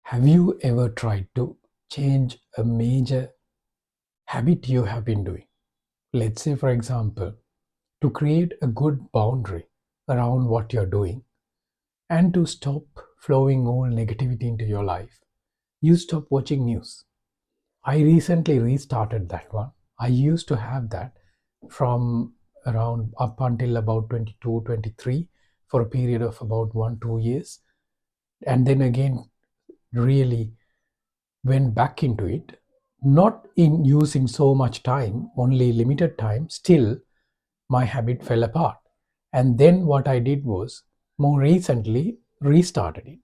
Have you ever tried to change a major habit you have been doing? Let's say, for example, to create a good boundary around what you're doing and to stop flowing all negativity into your life. You stop watching news. I recently restarted that one. I used to have that from around up until about 22, 23 for a period of about 1, 2 years. And then again, really went back into it, not in using so much time, only limited time. Still my habit fell apart, and then what I did was more recently restarted it.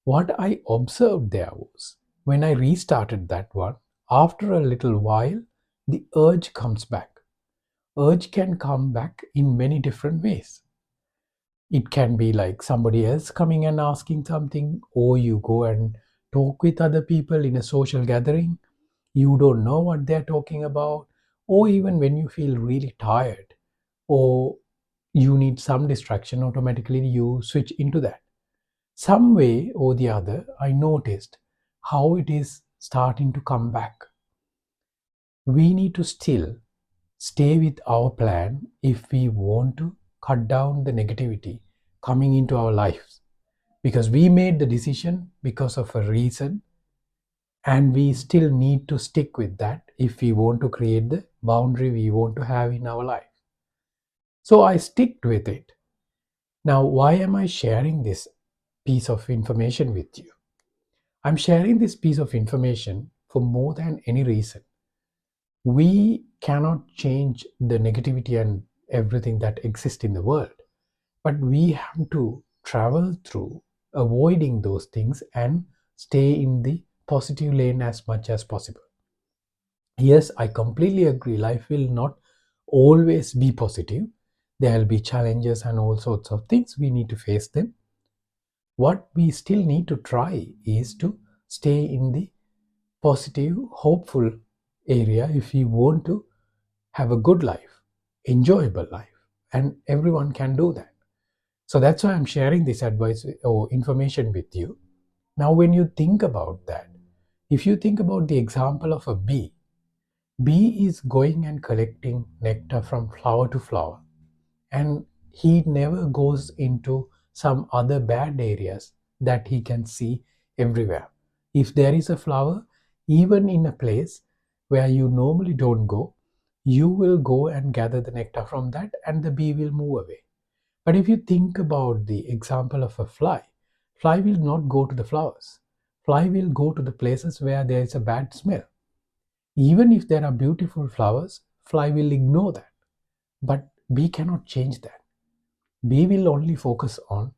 What I observed there was, when I restarted that one, after a little while the urge comes back. Urge can come back in many different ways. It can be like somebody else coming and asking something, or you go and talk with other people in a social gathering. You don't know what they're talking about, or even when you feel really tired, or you need some distraction, automatically you switch into that. Some way or the other, I noticed how it is starting to come back. We need to still stay with our plan if we want to cut down the negativity coming into our lives, because we made the decision because of a reason, and we still need to stick with that if we want to create the boundary we want to have in our life. So I stick with it. Now, why am I sharing this piece of information with you? I'm sharing this piece of information for more than any reason. We cannot change the negativity and everything that exists in the world, but we have to travel through avoiding those things and stay in the positive lane as much as possible. Yes, I completely agree. Life will not always be positive. There will be challenges and all sorts of things. We need to face them. What we still need to try is to stay in the positive, hopeful area if we want to have a good life, enjoyable life, and everyone can do that. So that's why I'm sharing this advice or information with you. Now, when you think about that, if you think about the example of a bee, bee is going and collecting nectar from flower to flower, and he never goes into some other bad areas that he can see everywhere. If there is a flower, even in a place where you normally don't go, you will go and gather the nectar from that, and the bee will move away. But if you think about the example of a fly, fly will not go to the flowers. Fly will go to the places where there is a bad smell. Even if there are beautiful flowers, fly will ignore that. But bee cannot change that. Bee will only focus on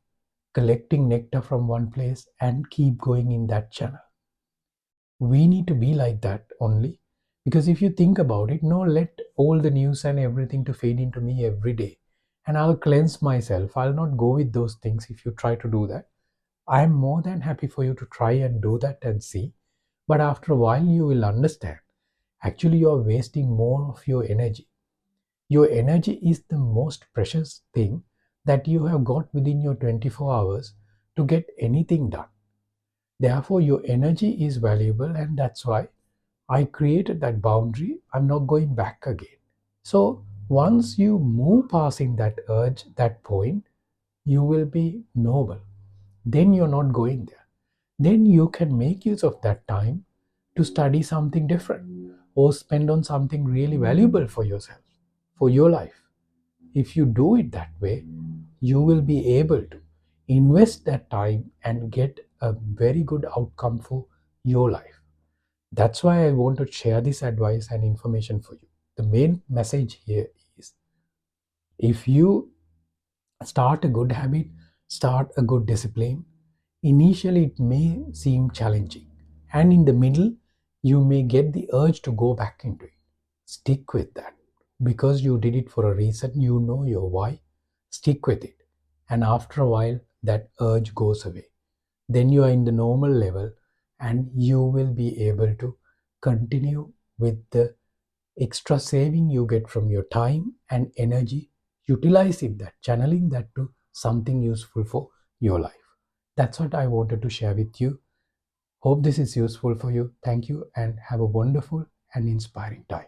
collecting nectar from one place and keep going in that channel. We need to be like that only, because if you think about it, no, let all the news and everything to feed into me every day, and I'll cleanse myself. I'll not go with those things. If you try to do that, I am more than happy for you to try and do that and see. But after a while you will understand, actually you are wasting more of your energy. Your energy is the most precious thing that you have got within your 24 hours to get anything done. Therefore, your energy is valuable, and that's why I created that boundary. I'm not going back again. So, once you move passing that urge, that point, you will be noble. Then you're not going there. Then you can make use of that time to study something different or spend on something really valuable for yourself, for your life. If you do it that way, you will be able to invest that time and get a very good outcome for your life. That's why I want to share this advice and information for you. The main message here is, if you start a good habit, start a good discipline, initially it may seem challenging, and in the middle, you may get the urge to go back into it. Stick with that, because you did it for a reason. You know your why. Stick with it, and after a while that urge goes away. Then you are in the normal level, and you will be able to continue with the extra saving you get from your time and energy. Utilize it, that channeling that to something useful for your life. That's what I wanted to share with you. Hope this is useful for you. Thank you and have a wonderful and inspiring time.